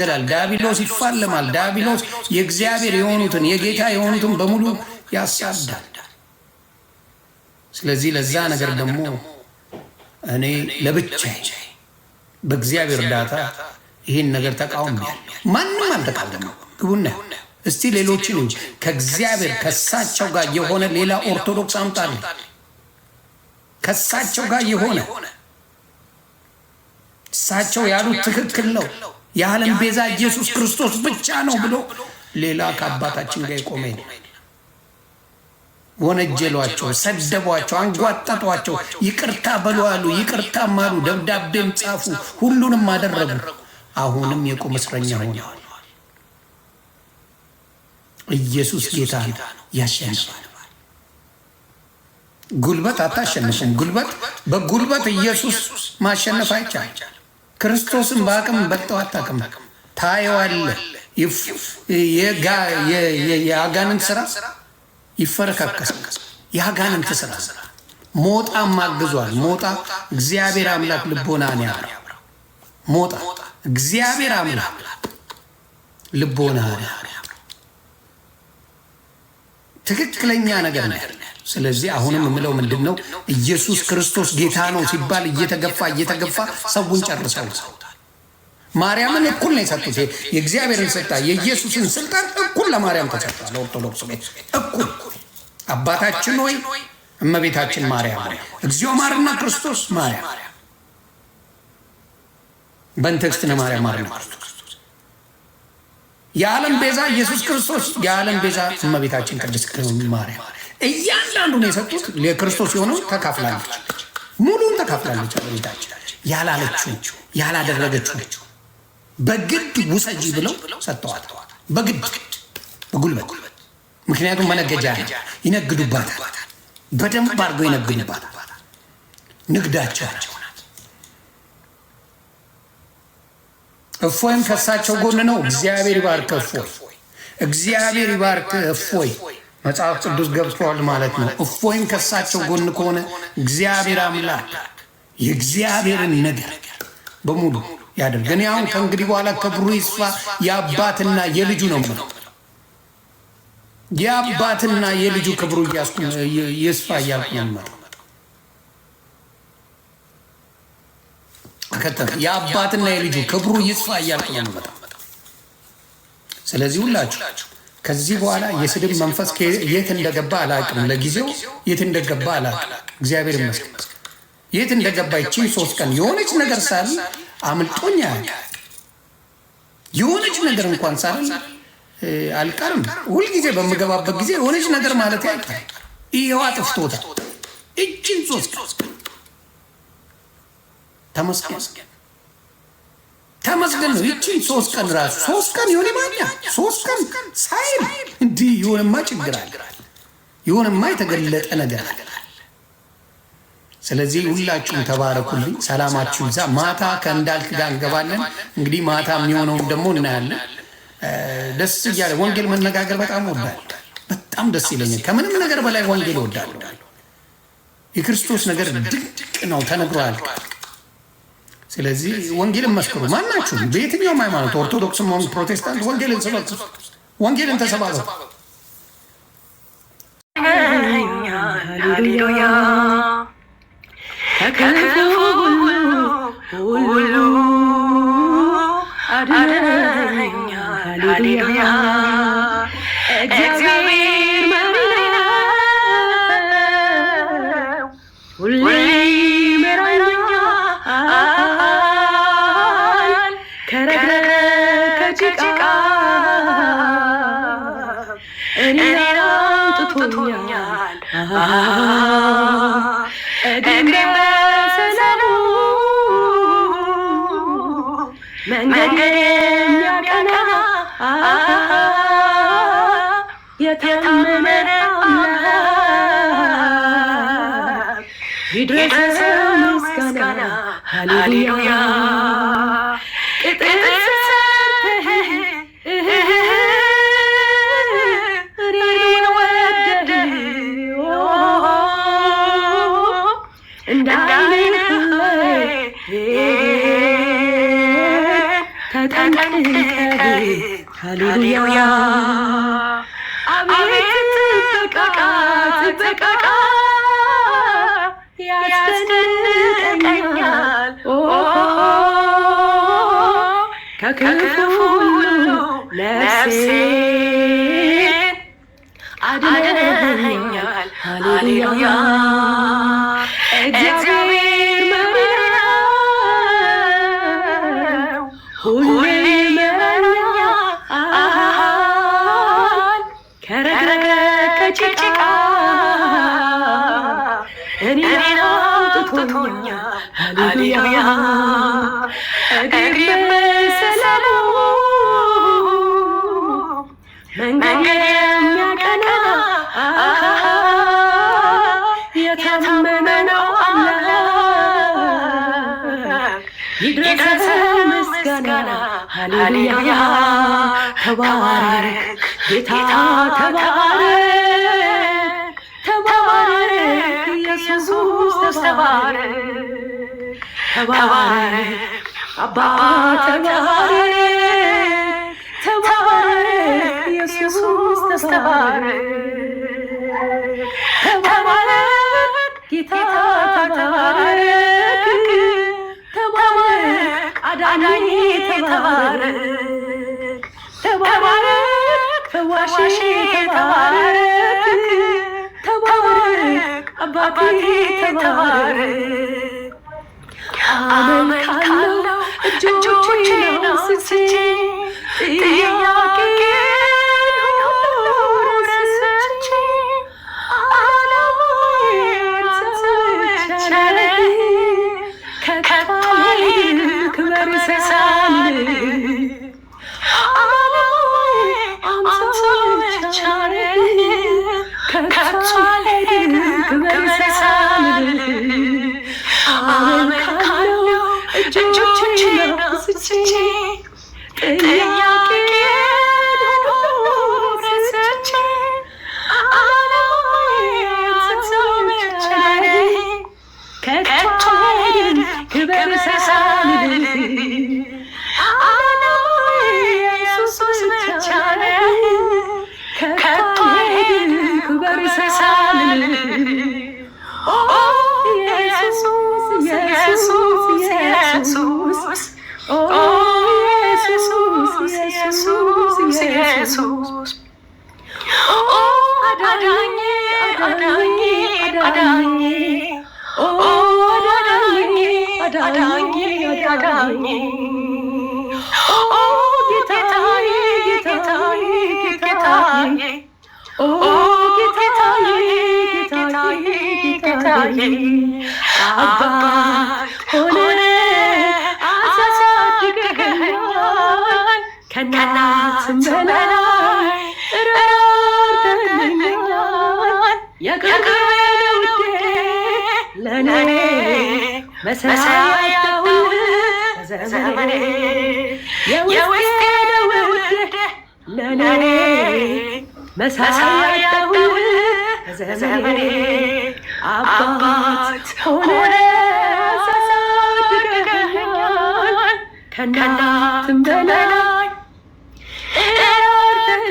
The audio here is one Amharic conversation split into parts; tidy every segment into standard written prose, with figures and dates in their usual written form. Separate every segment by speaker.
Speaker 1: ዲያብሎስ ይፋለማል። ዲያብሎስ የእግዚአብሔር የሆኑትን የጌታ የሆኑትን በሙሉ ያሳዳል። ስለዚህ ለዛ ነገር ደግሞ እኔ ለብቻዬ በእግዚአብሔር እርዳታ ይህን ነገር ተቃውሜያለሁ። ማንም አልተቃወመም። ግቡና እስቲ ሌሎችን ከእግዚአብሔር ከሳቸው ጋር የሆነ ሌላ ኦርቶዶክስ አምጣልኝ። ከሳቸው ጋር የሆነ እሳቸው ያሉት ትክክል ነው፣ የዓለም ቤዛ ኢየሱስ ክርስቶስ ብቻ ነው ብሎ ሌላ ከአባታችን ጋር የቆመ ነው። ወነጀሏቸው፣ ሰደቧቸው፣ አንጓጠጧቸው። ይቅርታ በሉ አሉ፣ ይቅርታም አሉ፣ ደብዳቤም ጻፉ፣ ሁሉንም አደረጉ። አሁንም የቁም እስረኛ ሆነዋል። ኢየሱስ ጌታ ነው፣ ያሸንፋል። ጉልበት አታሸንፍም። በጉልበት ኢየሱስ ማሸነፍ አይቻልም። ክርስቶስን በአቅም በልጠው አታውቅም። ታየዋለህ። የአጋንንት ስራ ይፈረካከሳል። የአጋንንት ስራ ሞጣም አግዟል። ሞጣ እግዚአብሔር አምላክ ልቦናን ያብራ። ሞጣ እግዚአብሔር አምላክ ልቦናን ያብራ። ትክክለኛ ነገር ነው። ስለዚህ አሁንም የምለው ምንድን ነው? ኢየሱስ ክርስቶስ ጌታ ነው ሲባል እየተገፋ ሰውን ጨርሰው ማርያምን እኩል ነው የሰጡት። የእግዚአብሔርን ስልጣን የኢየሱስን ስልጣን እኩል ለማርያም ተሰጥቷል። ኦርቶዶክስ ቤት እኩል አባታችን ሆይ እመቤታችን ማርያም እግዚኦ ማርና ክርስቶስ ማርያም በእንተክስትነ ማርያም ማርና ክርስቶስ የዓለም ቤዛ ኢየሱስ ክርስቶስ የዓለም ቤዛ እመቤታችን ቅድስት ማርያም እያንዳንዱን የሰጡት ለክርስቶስ የሆነው ተካፍላለች። ሙሉን ተካፍላለች። እመቤታችን ያላለችው ያላደረገችው በግድ ውሰጂ ብለው ሰጥተዋት በግድ በጉልበት። ምክንያቱም መነገጃ ይነግዱባታል። በደንብ አድርገው ይነግዱባታል። ንግዳቸው ናት። እፎይም ከሳቸው ጎን ነው። እግዚአብሔር ይባርክ እፎይ፣ እግዚአብሔር ይባርክ እፎይ። መጽሐፍ ቅዱስ ገብቷል ማለት ነው። እፎይም ከሳቸው ጎን ከሆነ እግዚአብሔር አምላክ የእግዚአብሔርን ነገር በሙሉ ያደርግ። እኔ አሁን ከእንግዲህ በኋላ ክብሩ ይስፋ የአባትና የልጁ ነው የምለው። የአባትና የልጁ ክብሩ ይስፋ እያልኩ ነው የምለው። የአባትና የልጁ ክብሩ ይስፋ እያልኩ ነው የምለው። ስለዚህ ሁላችሁ ከዚህ በኋላ የስድብ መንፈስ የት እንደገባ አላውቅም። ለጊዜው የት እንደገባ አላውቅም። እግዚአብሔር ይመስገን የት እንደገባ ይቺን 3 ቀን የሆነች ነገር ሳል አምልጦኛ የሆነች ነገር እንኳን ሳል አልቀርም። ሁልጊዜ በምገባበት ጊዜ የሆነች ነገር ማለት አይቀር። ይሄዋ ጥፍቶታል። እቺን 3 ቀን ተመስገን ነው። ይቺን 3 ቀን ራሱ 3 ቀን የሆነ ማኛ 3 ቀን ሳይል እንዲህ የሆነማ ችግር አለ። የሆነማ የተገለጠ ነገር አለ። ስለዚህ ሁላችሁም ተባረኩልኝ። ሰላማችሁ ይዛ። ማታ ከእንዳልክ ጋር እንገባለን። እንግዲህ ማታ የሚሆነውን ደግሞ እናያለን። ደስ እያለ ወንጌል መነጋገር በጣም እወዳለሁ። በጣም ደስ ይለኛል። ከምንም ነገር በላይ ወንጌል እወዳለሁ። የክርስቶስ ነገር ድንቅ ነው፣ ተነግሮ አያልቅም። ስለዚህ ወንጌልን መስክሩ። ማናችሁም በየትኛውም ሃይማኖት ኦርቶዶክስም ሆኑ ፕሮቴስታንት ወንጌልን ስበኩ፣ ወንጌልን ተሰባበኩ። ሃሌሉያ ከክፉ ሁሉ አድነኝ። ሃሌሉያ እግዚአብሔር መሪ ነው፣ ሁሌ ይመራኛል ከጭቃ እኔን አውጥቶኛል። እግሬን በሰላሙ መንገድ የሚያቀና የታመነ አምላክ ይድረሰው ምስጋና። ሃሌሉያ ቅጥር ሰርተህ እኔን ወደድህ እንዳይነህ ተጠንቅቀህ
Speaker 2: ሃሌሉያ አቤት ጥበቃ ያስደንቀኛል ከክፉ ሁሉ ነፍሴን አድነኸኛል ሃሌሉያ እግዚአብሔር መሪ ነው ሁሌ ይመራኛል ከረግረግ ከጭቃ እኔን አውጥቶኛል ሃሌሉያ እግሬ በሰላሙ መንገድ የሚያቀና የታመነው አምላክ ይድረስ ምስጋና ሃሌሉያ ተባረክ ጌታ ተባረክ ኢየሱስ ተባረክ አባ ተባረክ ኢየሱስ ተባረክ ጌታ ተባረክ አዳኝ ተባረክ ፈዋሽ ተባረክ አባቴ ተባረክ አመልካለሁ እጆቼን አንስቼ ጥያቄን ሁሉ ረስቼ ዓላማዬን ሰውቻለሁ ከቃል ክብር ሳልል ዓላማዬን ሰውቻለሁ ከቃል ክብር ሳልል አመልካለሁ እጆቼን አንስቼ ጥያቄን ሁሉ ረስቼ ዓላማዬን ሰውቻለሁ ከቃል ክብር ሳልል ዓላማዬን ኢየሱስ ብቻ ነው ከቃል ክብር ሳልል ኢየሱስ አዳኝ ጌታዬ አባት ሆነ አሳድገኸኛል ከእናትም በላይ ረድተኸኛል የቅርቤ ውዴ ለእኔ መሳያ ያጣሁልህ በዘመኔ የውስጤ ውዴ ለእኔ መሳያ ያጣሁልህ በዘመኔ አባት ሆነ አሳድገኸኛል ከእናትም በላይ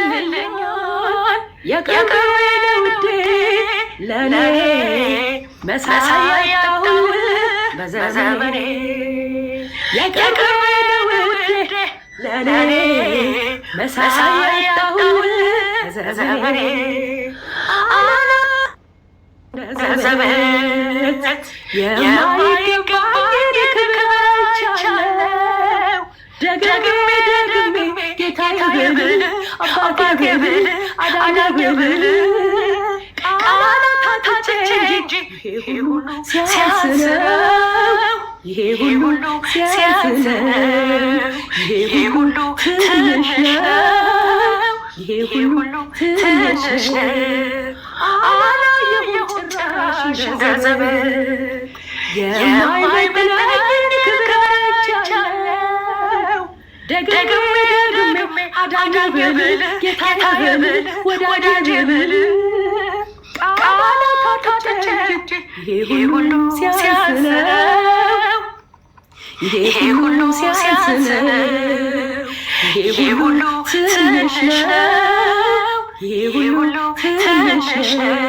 Speaker 2: ረድተኸኛል የቅርቤ ውዴ ለእኔ መሳያ ያጣሁልህ በዘመኔ የቅርቤ ውዴ ለእኔ መሳያ ያጣሁልህ በዘመኔ ዘመት የማይገባኝ ክብር አይቻለሁ ደግሜ ጌታዬ ብል አባቴ ብል አዳኜ ብል ቃላት አጥቼ እንጂ ይሄ ሁሉ ሲያንስ ነው ይሄ ሁሉ ትንሽ ነው ይሄ ሁሉ ትንሽ ነው ጭራሽ ዘመን የማይበላኝ ክብር አይቻለሁ ደግሜ አዳኜ ብል ጌታዬ ብል ወዳጄ ብል ቃላት አጥቼ እንጂ ይሄ ሁሉ ሲያንስ ነው ይሄ ሁሉ ሲያንስ ነው ይሄ ሁሉ ትንሽ ነው፣ ይሄ ሁሉ ትንሽ ነው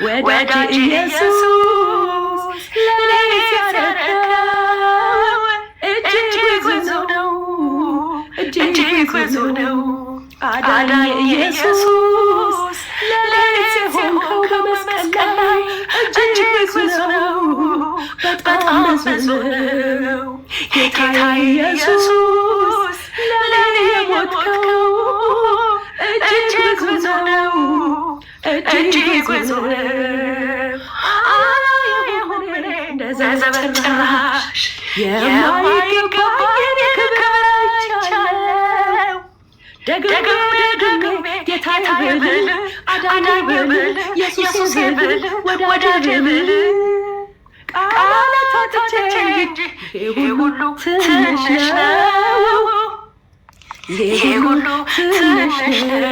Speaker 2: ወዳጅ ኢየሱስ ለኔ ያደረገው እጅግ ብዙ ነው፣ እጅግ ብዙ ነው። አዳኝ ኢየሱስ ለኔ የሆንከው በመስቀል ላይ እጅግ ብዙ ነው፣ በጣም ብዙ ነው። ጌታ ኢየሱስ ለኔ የሞትከው እጅግ ብዙ ነው፣ እጅግ ብዙ ነው። ዘመን ጭራሽ የማይገባኝ ክብር አይቻለው። ደግሜ ጌታዬ ብል አዳኝ ብል ኢየሱስ ብል ወዳጄ ብል ቃላት አጥቼ እንጂ ይሄ ሁሉ ትንሽ ነው፣ ይሄ ሁሉ ትንሽ ነው፣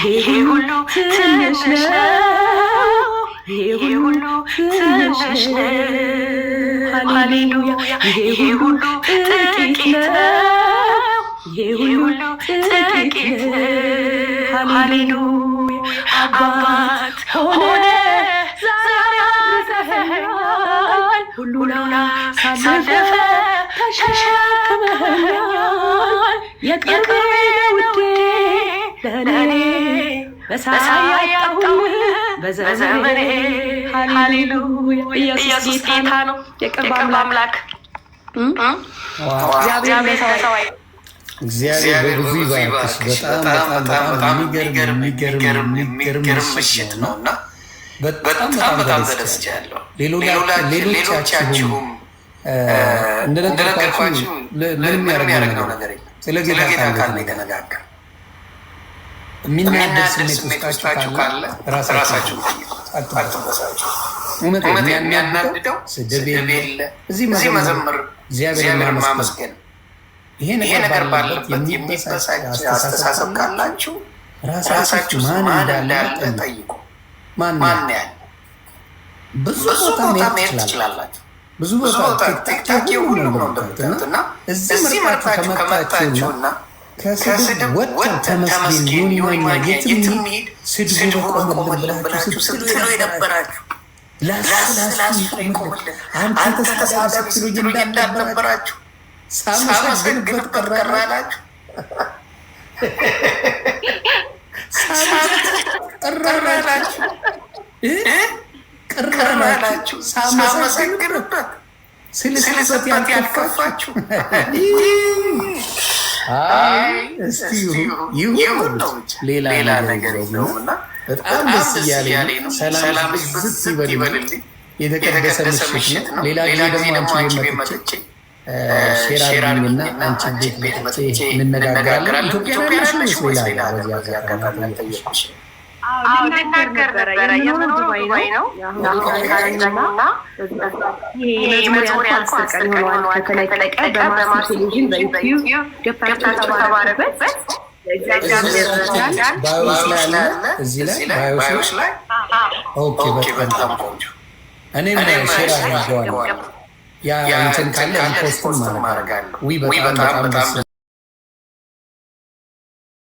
Speaker 2: ይሄ ሁሉ ትንሽ ነው፣ ይሄ ሁሉ ትንሽ ነው። ሃሌሉያ ይሄ ሁሉ ጥቂት ነው፣ ይሄ ሁሉ ጥቂት ነው። ሃሌሉያ አባት ሆነ ዛሬ አድርሰኸኛል፣ ሁሉን አሳልፈህ ተሸክመኸኛል። የቅርቤ ውዴ ለኔ በሳይ ያጣሁልህ በዘመኔ። ሃሌሉያ ኢየሱስ ጌታ ነው፣ የቅርብ አምላክ።
Speaker 1: እግዚአብሔር በብዙ ይባርክሽ። በጣም የሚገርም ምሽት ነው እና በጣም ተደስቻለሁ። ሌሎቻችሁም እንደነገርኳችሁ ምንም ያደረግነው ነገር የለም። ስለ ጌታ ቃል የተነጋገር የሚናደድ ስሜት ውስጣችሁ ካለ ራሳችሁ አትበሳችሁ። እውነት የሚያናድደው ስድብ የለ፣ እዚህ መዘመር፣ እግዚአብሔር ማመስገን። ይሄ ነገር ባለበት የሚበሳጭ አስተሳሰብ ካላችሁ ራሳችሁ ማን እንዳለ ጠይቁ። ማን ያለ ብዙ ቦታ መሄድ ትችላላችሁ። ብዙ ቦታ ቲክታክ ሁሉ ነው እንደምታዩትና እዚህ መርጣችሁ ከመጣችሁና ከስድብ ወጥተን ተመስገን ይሁን የትም ሄድ ስድቡ ቆመልን ብላችሁ ስትሉ የነበራችሁ ላስ ይቆምልን አንተ ተሳዳቢ ስትሉኝ እንዳልነበራችሁ ሳመሰግንበት ቀራላችሁ ቀራላችሁ ሳመሰግንበት ስልስበት ያልከፋችሁ እስቲ ይሁን ነው። ሌላ ነገር የለውምና በጣም ደስ እያለኝ ነው። ሰላም ብዝት ይበልልኝ። የተቀደሰ ምሽት ነው። ሌላ ጊዜ ደግሞ አንቺ ቤት መጥቼ ሼር አድርግና አንቺ ቤት መጥቼ እንነጋገራለን። ኢትዮጵያ ያለሽ ወይስ ሌላ? በዚህ አጋጣሚ ጠይቅሽ
Speaker 2: ልናገር ነበረ። የምኖረው ዱባይ ነው እና መዝሙር ያልኩ 10 ቀን ሆኗል ከተለቀቀ በማርስ ቴሌቪዥን በዩቲዩብ ገብታችሁ ተባረኩበት።
Speaker 1: ባዮስ ላይ ኦኬ፣ በጣም ቆንጆ። እኔም ሼር አድርገዋለሁ። ያ እንትን ካለ ፖስቱን ማድረጋለሁ። በጣም